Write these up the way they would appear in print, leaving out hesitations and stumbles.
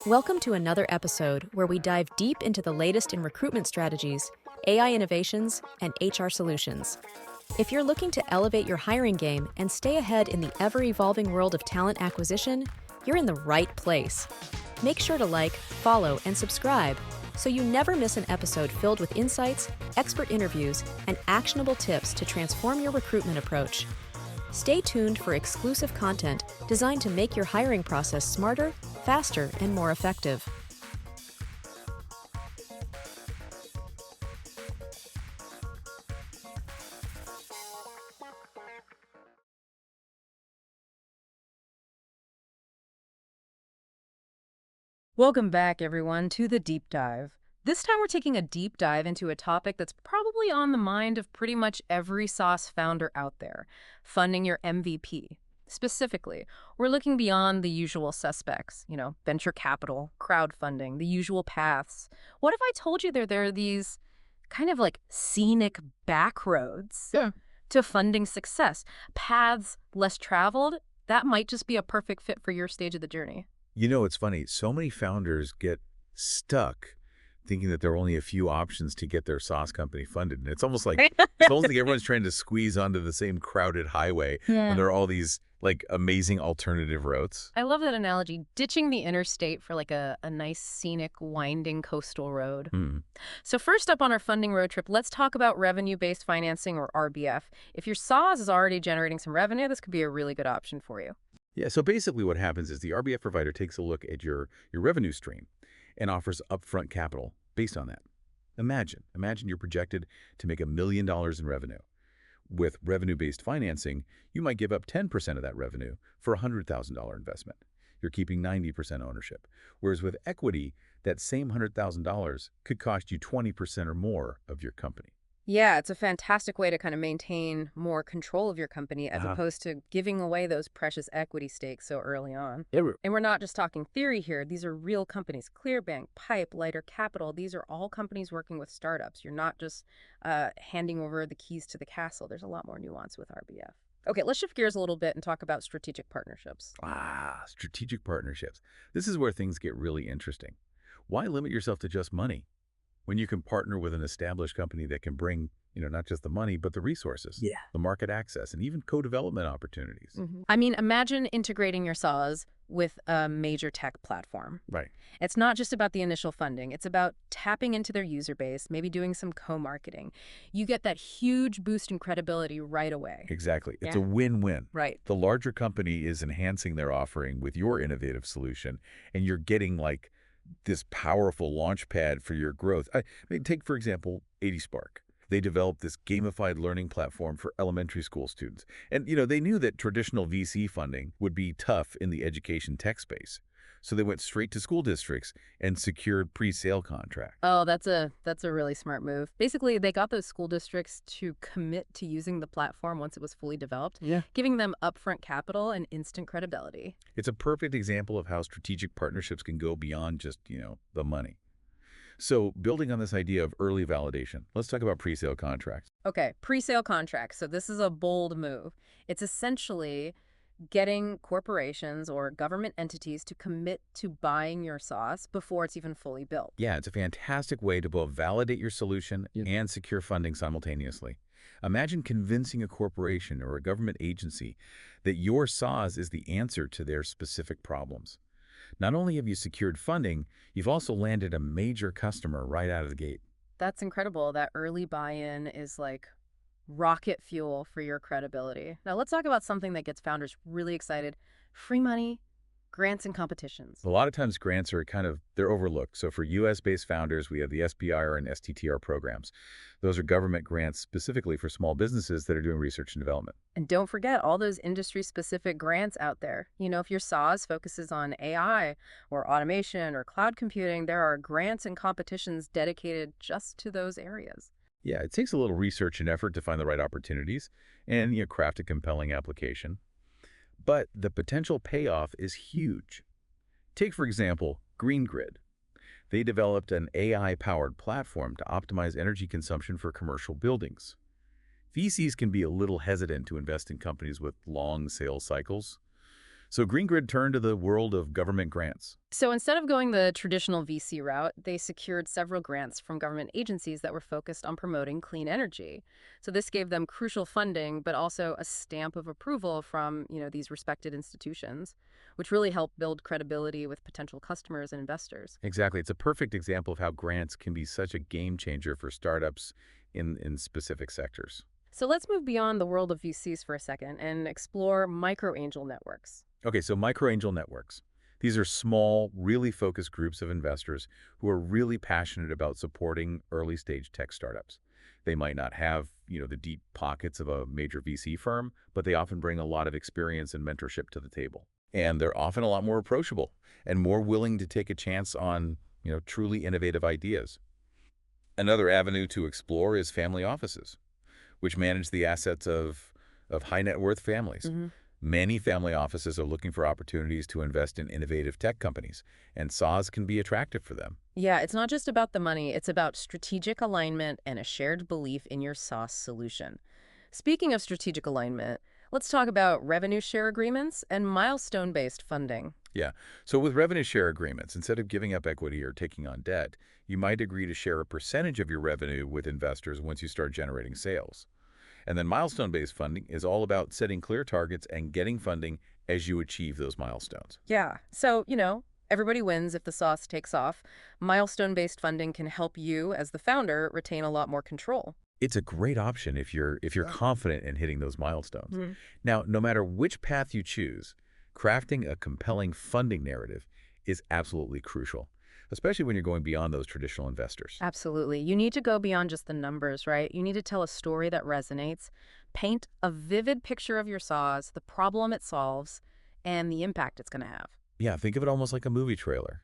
Welcome to another episode where we dive deep into the latest in recruitment strategies, AI innovations, and HR solutions. If you're looking to elevate your hiring game and stay ahead in the ever-evolving world of talent acquisition, you're in the right place. Make sure to like, follow, and subscribe so you never miss an episode filled with insights, expert interviews, and actionable tips to transform your recruitment approach. Stay tuned for exclusive content designed to make your hiring process smarter, faster, and more effective. Welcome back, everyone, to the Deep Dive. This time we're taking a deep dive into a topic that's probably on the mind of pretty much every SaaS founder out there, funding your MVP. Specifically, we're looking beyond the usual suspects, venture capital, crowdfunding, the usual paths. What if I told you there are these kind of like scenic back roads to funding success, paths less traveled? That might just be a perfect fit for your stage of the journey. You know, it's funny. So many founders get stuck thinking that there are only a few options to get their SaaS company funded. And it's almost like everyone's trying to squeeze onto the same crowded highway when there are all these like amazing alternative routes. I love that analogy, ditching the interstate for like a nice scenic winding coastal road. So first up on our funding road trip, let's talk about revenue-based financing, or RBF. If your SaaS is already generating some revenue, this could be a really good option for you. Yeah, so basically what happens is the RBF provider takes a look at your revenue stream and offers upfront capital based on that. Imagine you're projected to make $1 million in revenue. With revenue-based financing, you might give up 10% of that revenue for a $100,000 investment. You're keeping 90% ownership. Whereas with equity, that same $100,000 could cost you 20% or more of your company. Yeah, it's a fantastic way to kind of maintain more control of your company as opposed to giving away those precious equity stakes so early on. And we're not just talking theory here. These are real companies. Clearbank, Pipe, Lighter Capital, these are all companies working with startups. You're not just handing over the keys to the castle. There's a lot more nuance with RBF. Okay, let's shift gears a little bit and talk about strategic partnerships. Strategic partnerships. This is where things get really interesting. Why limit yourself to just money when you can partner with an established company that can bring, not just the money, but the resources, the market access, and even co-development opportunities? I mean, imagine integrating your SaaS with a major tech platform. Right. It's not just about the initial funding. It's about tapping into their user base, maybe doing some co-marketing. You get that huge boost in credibility right away. Exactly. It's a win-win. Right. The larger company is enhancing their offering with your innovative solution, and you're getting like this powerful launch pad for your growth. Take, for example, 80 Spark. They developed this gamified learning platform for elementary school students. And, they knew that traditional VC funding would be tough in the education tech space. So they went straight to school districts and secured pre-sale contracts. Oh, that's a really smart move. Basically, they got those school districts to commit to using the platform once it was fully developed, giving them upfront capital and instant credibility. It's a perfect example of how strategic partnerships can go beyond just, the money. So building on this idea of early validation, let's talk about pre-sale contracts. Okay, pre-sale contracts. So this is a bold move. It's essentially getting corporations or government entities to commit to buying your SaaS before it's even fully built. Yeah, it's a fantastic way to both validate your solution and secure funding simultaneously. Imagine convincing a corporation or a government agency that your SaaS is the answer to their specific problems. Not only have you secured funding, you've also landed a major customer right out of the gate. That's incredible. That early buy-in is like rocket fuel for your credibility. Now let's talk about something that gets founders really excited. Free money, grants, and competitions. A lot of times grants are they're overlooked. So for US-based founders, we have the SBIR and STTR programs. Those are government grants specifically for small businesses that are doing research and development. And don't forget all those industry-specific grants out there. If your SaaS focuses on AI or automation or cloud computing, there are grants and competitions dedicated just to those areas. Yeah, it takes a little research and effort to find the right opportunities and craft a compelling application. But the potential payoff is huge. Take, for example, GreenGrid. They developed an AI-powered platform to optimize energy consumption for commercial buildings. VCs can be a little hesitant to invest in companies with long sales cycles. So Green Grid turned to the world of government grants. So instead of going the traditional VC route, they secured several grants from government agencies that were focused on promoting clean energy. So this gave them crucial funding, but also a stamp of approval from, these respected institutions, which really helped build credibility with potential customers and investors. Exactly. It's a perfect example of how grants can be such a game changer for startups in specific sectors. So let's move beyond the world of VCs for a second and explore micro-angel networks. Okay, so microangel networks. These are small, really focused groups of investors who are really passionate about supporting early-stage tech startups. They might not have, the deep pockets of a major VC firm, but they often bring a lot of experience and mentorship to the table. And they're often a lot more approachable and more willing to take a chance on, truly innovative ideas. Another avenue to explore is family offices, which manage the assets of high net worth families. Many family offices are looking for opportunities to invest in innovative tech companies, and SaaS can be attractive for them. Yeah, it's not just about the money, it's about strategic alignment and a shared belief in your SaaS solution. Speaking of strategic alignment, let's talk about revenue share agreements and milestone-based funding. Yeah, so with revenue share agreements, instead of giving up equity or taking on debt, you might agree to share a percentage of your revenue with investors once you start generating sales. And then milestone-based funding is all about setting clear targets and getting funding as you achieve those milestones. Yeah, so, everybody wins if the sauce takes off. Milestone-based funding can help you, as the founder, retain a lot more control. It's a great option if you're confident in hitting those milestones. Mhm. Now, no matter which path you choose, crafting a compelling funding narrative is absolutely crucial, especially when you're going beyond those traditional investors. Absolutely. You need to go beyond just the numbers, right? You need to tell a story that resonates, paint a vivid picture of your SaaS, the problem it solves, and the impact it's going to have. Yeah, think of it almost like a movie trailer,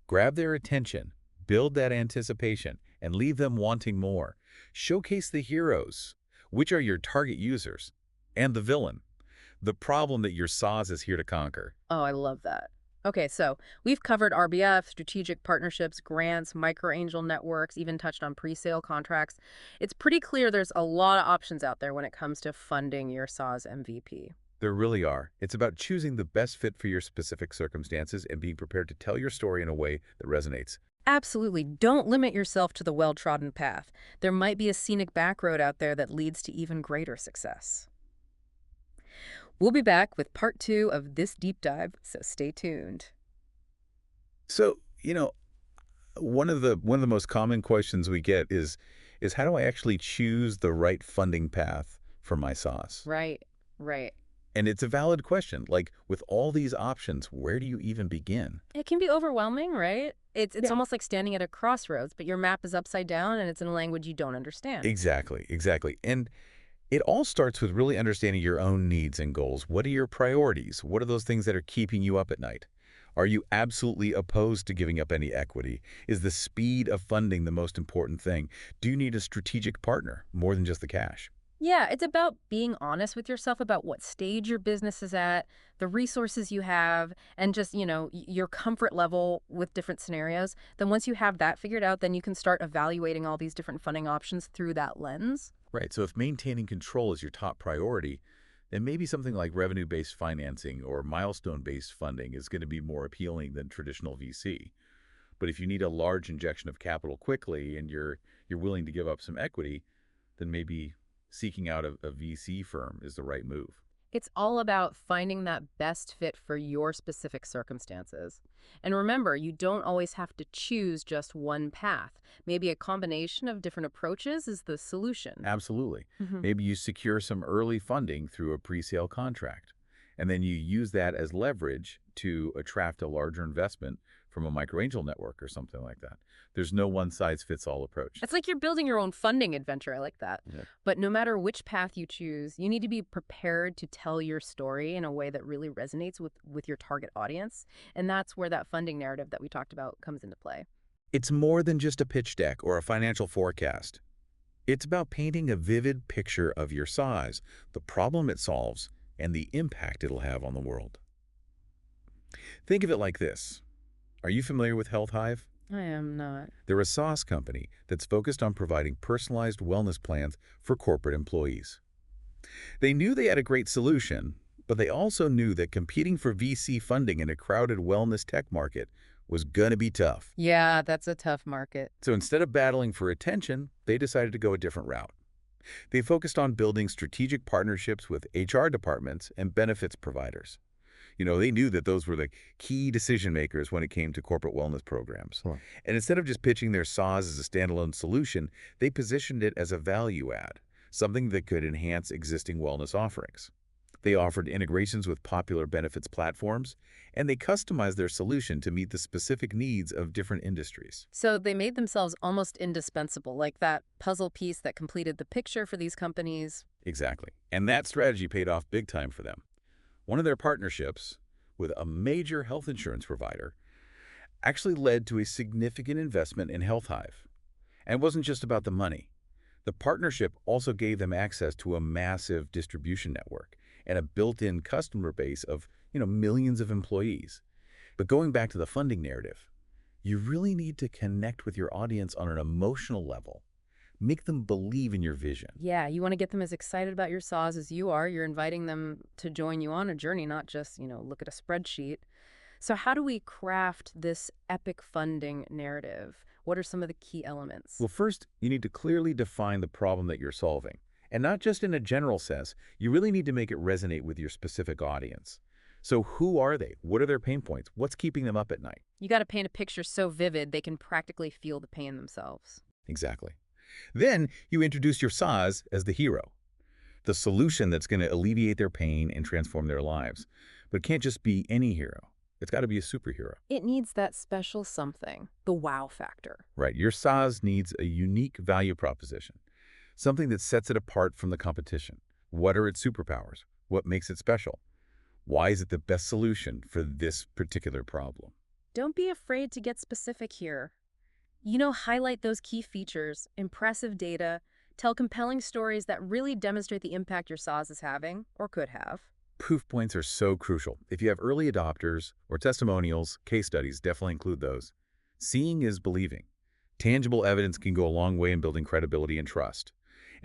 Grab their attention, build that anticipation, and leave them wanting more. Showcase the heroes, which are your target users, and the villain, the problem that your SaaS is here to conquer. Oh, I love that. Okay, so we've covered RBF, strategic partnerships, grants, micro-angel networks, even touched on pre-sale contracts. It's pretty clear there's a lot of options out there when it comes to funding your SaaS MVP. There really are. It's about choosing the best fit for your specific circumstances and being prepared to tell your story in a way that resonates. Absolutely. Don't limit yourself to the well-trodden path. There might be a scenic back road out there that leads to even greater success. We'll be back with part 2 of this deep dive, so stay tuned. So, one of the most common questions we get is how do I actually choose the right funding path for my SaaS? Right, right. And it's a valid question. Like, with all these options, where do you even begin? It can be overwhelming, right? It's Yeah. almost like standing at a crossroads, but your map is upside down and it's in a language you don't understand. Exactly, exactly. And it all starts with really understanding your own needs and goals. What are your priorities? What are those things that are keeping you up at night? Are you absolutely opposed to giving up any equity? Is the speed of funding the most important thing? Do you need a strategic partner more than just the cash? Yeah, it's about being honest with yourself about what stage your business is at, the resources you have, and just, your comfort level with different scenarios. Then once you have that figured out, then you can start evaluating all these different funding options through that lens. Right. So if maintaining control is your top priority, then maybe something like revenue-based financing or milestone-based funding is going to be more appealing than traditional VC. But if you need a large injection of capital quickly and you're willing to give up some equity, then maybe seeking out a VC firm is the right move. It's all about finding that best fit for your specific circumstances. And remember, you don't always have to choose just one path. Maybe a combination of different approaches is the solution. Absolutely. Mhm. Maybe you secure some early funding through a pre-sale contract, and then you use that as leverage to attract a larger investment from a microangel network or something like that. There's no one-size-fits-all approach. It's like you're building your own funding adventure. I like that. Yeah. But no matter which path you choose, you need to be prepared to tell your story in a way that really resonates with your target audience. And that's where that funding narrative that we talked about comes into play. It's more than just a pitch deck or a financial forecast. It's about painting a vivid picture of your size, the problem it solves, and the impact it'll have on the world. Think of it like this. Are you familiar with Health Hive? I am not. They're a SaaS company that's focused on providing personalized wellness plans for corporate employees. They knew they had a great solution, But they also knew that competing for VC funding in a crowded wellness tech market was going to be tough. Yeah, that's a tough market. So instead of battling for attention, they decided to go a different route. They focused on building strategic partnerships with HR departments and benefits providers. They knew that those were the key decision makers when it came to corporate wellness programs. Sure. And instead of just pitching their SaaS as a standalone solution, they positioned it as a value add, something that could enhance existing wellness offerings. They offered integrations with popular benefits platforms, and they customized their solution to meet the specific needs of different industries. So they made themselves almost indispensable, like that puzzle piece that completed the picture for these companies. Exactly. And that strategy paid off big time for them. One of their partnerships with a major health insurance provider actually led to a significant investment in HealthHive. And it wasn't just about the money. The partnership also gave them access to a massive distribution network and a built-in customer base of, millions of employees. But going back to the funding narrative, you really need to connect with your audience on an emotional level. Make them believe in your vision. Yeah, you want to get them as excited about your SaaS as you are. You're inviting them to join you on a journey, not just, look at a spreadsheet. So how do we craft this epic funding narrative? What are some of the key elements? Well, first, you need to clearly define the problem that you're solving. And not just in a general sense, you really need to make it resonate with your specific audience. So who are they? What are their pain points? What's keeping them up at night? You got to paint a picture so vivid they can practically feel the pain themselves. Exactly. Then you introduce your SaaS as the hero, the solution that's going to alleviate their pain and transform their lives. But it can't just be any hero. It's got to be a superhero. It needs that special something, the wow factor. Right. Your SaaS needs a unique value proposition, something that sets it apart from the competition. What are its superpowers? What makes it special? Why is it the best solution for this particular problem? Don't be afraid to get specific here. Highlight those key features, impressive data, tell compelling stories that really demonstrate the impact your SaaS is having, or could have. Proof points are so crucial. If you have early adopters or testimonials, case studies, definitely include those. Seeing is believing. Tangible evidence can go a long way in building credibility and trust.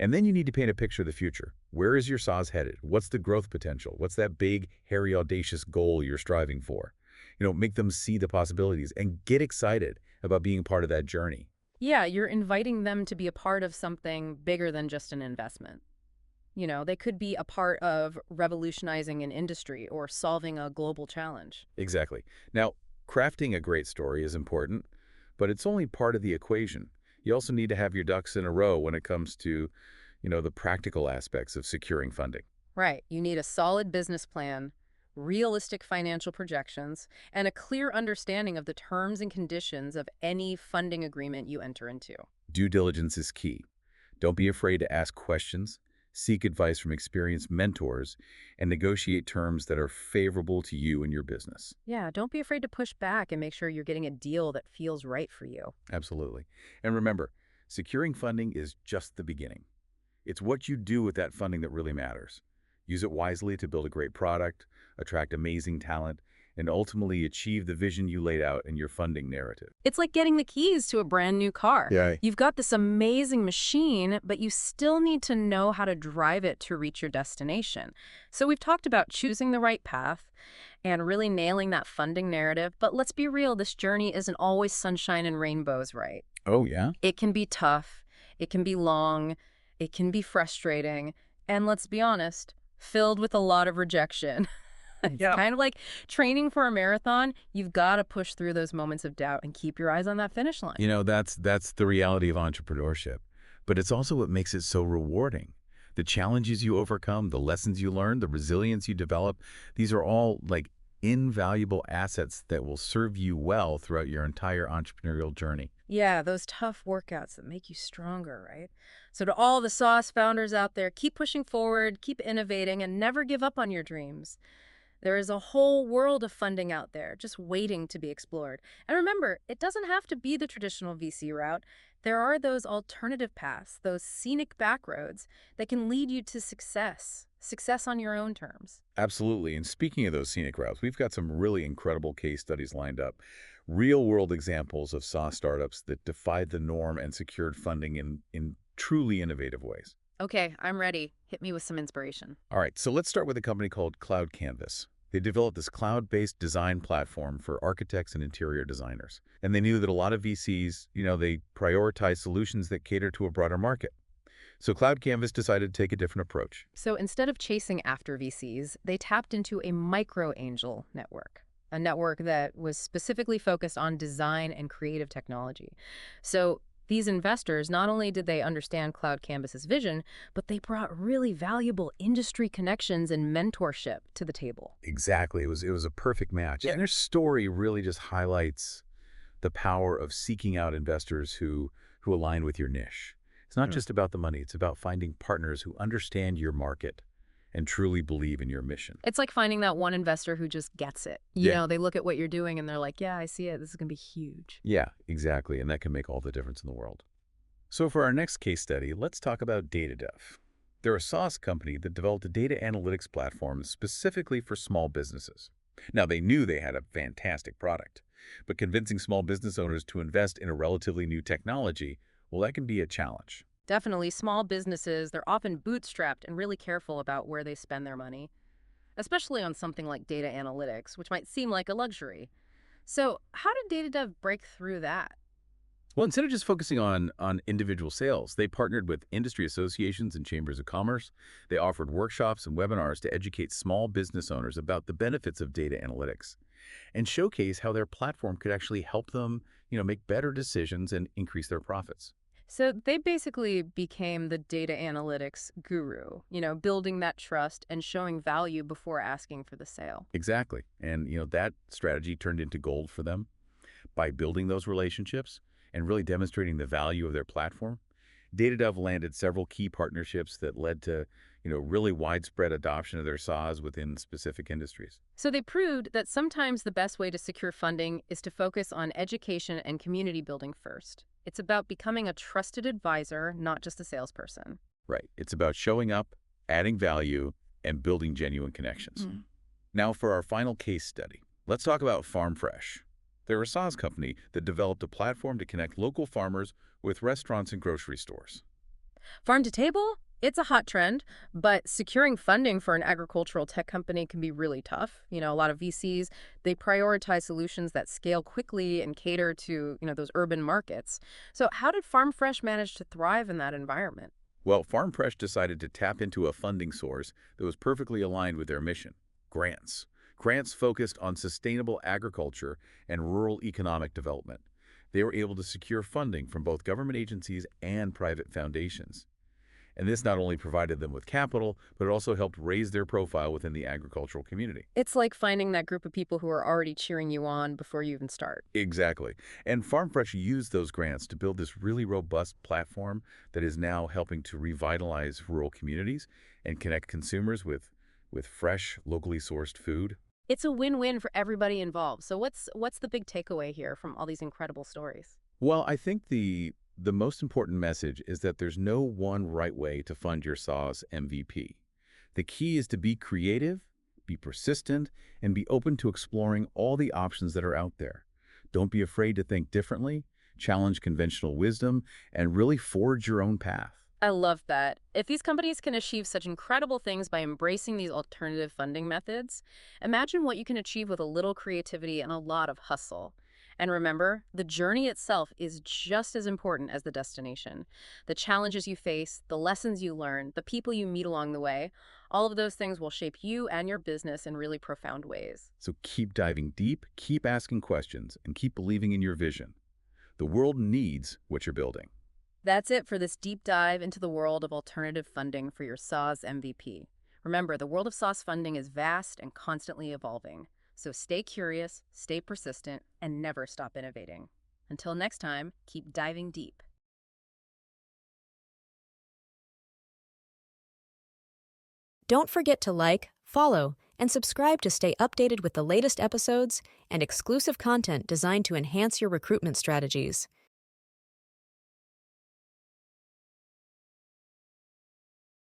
And then you need to paint a picture of the future. Where is your SaaS headed? What's the growth potential? What's that big, hairy, audacious goal you're striving for? Make them see the possibilities and get excited about being part of that journey. Yeah, you're inviting them to be a part of something bigger than just an investment. They could be a part of revolutionizing an industry or solving a global challenge. Exactly. Now, crafting a great story is important, but it's only part of the equation. You also need to have your ducks in a row when it comes to, the practical aspects of securing funding. Right. You need a solid business plan, realistic financial projections, and a clear understanding of the terms and conditions of any funding agreement you enter into. Due diligence is key. Don't be afraid to ask questions, seek advice from experienced mentors, and negotiate terms that are favorable to you and your business. Yeah, don't be afraid to push back and make sure you're getting a deal that feels right for you. Absolutely. And remember, securing funding is just the beginning. It's what you do with that funding that really matters. Use it wisely to build a great product, attract amazing talent, and ultimately achieve the vision you laid out in your funding narrative. It's like getting the keys to a brand new car. Yeah. You've got this amazing machine, but you still need to know how to drive it to reach your destination. So we've talked about choosing the right path and really nailing that funding narrative. But let's be real, this journey isn't always sunshine and rainbows, right? Oh, yeah? It can be tough. It can be long. It can be frustrating. And let's be honest, filled with a lot of rejection. It's kind of like training for a marathon. You've got to push through those moments of doubt and keep your eyes on that finish line. That's the reality of entrepreneurship. But it's also what makes it so rewarding. The challenges you overcome, the lessons you learn, the resilience you develop, these are all like invaluable assets that will serve you well throughout your entire entrepreneurial journey. Yeah, those tough workouts that make you stronger, right? So to all the SaaS founders out there, keep pushing forward, keep innovating, and never give up on your dreams. There is a whole world of funding out there just waiting to be explored. And remember, it doesn't have to be the traditional VC route. There are those alternative paths, those scenic back roads that can lead you to success on your own terms. Absolutely. And speaking of those scenic routes, we've got some really incredible case studies lined up. Real-world examples of SaaS startups that defied the norm and secured funding in truly innovative ways. Okay, I'm ready. Hit me with some inspiration. All right, so let's start with a company called Cloud Canvas. They developed this cloud-based design platform for architects and interior designers. And they knew that a lot of VCs, they prioritize solutions that cater to a broader market. So Cloud Canvas decided to take a different approach. So instead of chasing after VCs, they tapped into a micro angel network, a network that was specifically focused on design and creative technology. So these investors, not only did they understand Cloud Canvas's vision, but they brought really valuable industry connections and mentorship to the table. Exactly. It was a perfect match. And their story really just highlights the power of seeking out investors who align with your niche. It's not just about the money. It's about finding partners who understand your market and truly believe in your mission. It's like finding that one investor who just gets it. They look at what you're doing and they're like, yeah, I see it. This is going to be huge. Yeah, exactly. And that can make all the difference in the world. So for our next case study, let's talk about DataDev. They're a SaaS company that developed a data analytics platform specifically for small businesses. Now, they knew they had a fantastic product, but convincing small business owners to invest in a relatively new technology, well, that can be a challenge. Definitely, small businesses, they're often bootstrapped and really careful about where they spend their money, especially on something like data analytics, which might seem like a luxury. So how did DataDev break through that? Well, instead of just focusing on individual sales, they partnered with industry associations and chambers of commerce. They offered workshops and webinars to educate small business owners about the benefits of data analytics and showcase how their platform could actually help them, make better decisions and increase their profits. So they basically became the data analytics guru, building that trust and showing value before asking for the sale. Exactly. And, that strategy turned into gold for them by building those relationships and really demonstrating the value of their platform. DataDev landed several key partnerships that led to, really widespread adoption of their SaaS within specific industries. So they proved that sometimes the best way to secure funding is to focus on education and community building first. It's about becoming a trusted advisor, not just a salesperson. Right. It's about showing up, adding value, and building genuine connections. Now for our final case study, let's talk about FarmFresh. They're a SaaS company that developed a platform to connect local farmers with restaurants and grocery stores. Farm to table? It's a hot trend, but securing funding for an agricultural tech company can be really tough. A lot of VCs, they prioritize solutions that scale quickly and cater to, those urban markets. So how did FarmFresh manage to thrive in that environment? Well, FarmFresh decided to tap into a funding source that was perfectly aligned with their mission: grants. Grants focused on sustainable agriculture and rural economic development. They were able to secure funding from both government agencies and private foundations. And this not only provided them with capital, but it also helped raise their profile within the agricultural community. It's like finding that group of people who are already cheering you on before you even start. Exactly. And FarmFresh used those grants to build this really robust platform that is now helping to revitalize rural communities and connect consumers with fresh, locally sourced food. It's a win-win for everybody involved. So what's the big takeaway here from all these incredible stories? Well, I think the most important message is that there's no one right way to fund your SaaS MVP. The key is to be creative, be persistent, and be open to exploring all the options that are out there. Don't be afraid to think differently, challenge conventional wisdom, and really forge your own path. I love that. If these companies can achieve such incredible things by embracing these alternative funding methods, imagine what you can achieve with a little creativity and a lot of hustle. And remember, the journey itself is just as important as the destination. The challenges you face, the lessons you learn, the people you meet along the way, all of those things will shape you and your business in really profound ways. So keep diving deep, keep asking questions, and keep believing in your vision. The world needs what you're building. That's it for this deep dive into the world of alternative funding for your SaaS MVP. Remember, the world of SaaS funding is vast and constantly evolving. So stay curious, stay persistent, and never stop innovating. Until next time, keep diving deep. Don't forget to like, follow, and subscribe to stay updated with the latest episodes and exclusive content designed to enhance your recruitment strategies.